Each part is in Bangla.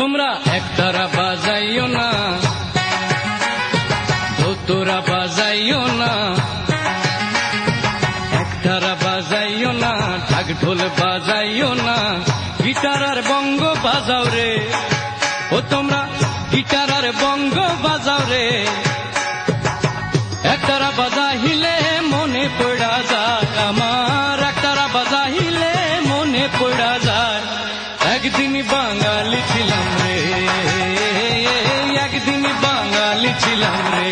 তোমরা একতারা বাজাইও না, তোরা বাজাইও না, একতারা বাজাইও না, ঢাক ঢোল বাজাইও না, গিটার আর বঙ্গ বাজাও রে। ও তোমরা গিটার আর বঙ্গ বাজাও রে। একতারা বাজাইলে মনে পড়া যায় আমার, একতারা বাজাইলে মনে পড়া যায় একদিন বাঙালি ছিলাম রে, একদিন বাঙালি ছিলাম রে।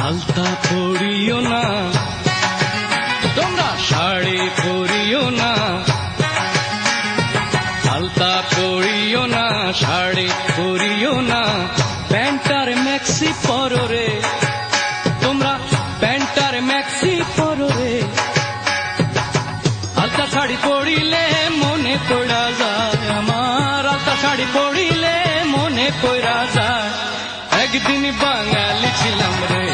আলতা পরিও না, তোমরা শাড়ি পরিও না, আলতা পরিও না, শাড়ি পরিও না, প্যান্টার ম্যাক্সি পরো রে। তোমরা প্যান্টার ম্যাক্সি পরো রে। আলতা শাড়ি পরিলে মনে পড়া যায় আমার, আলতা শাড়ি পরিলে মনে পড়া যায় একদিন বাঙালি ছিলাম রে।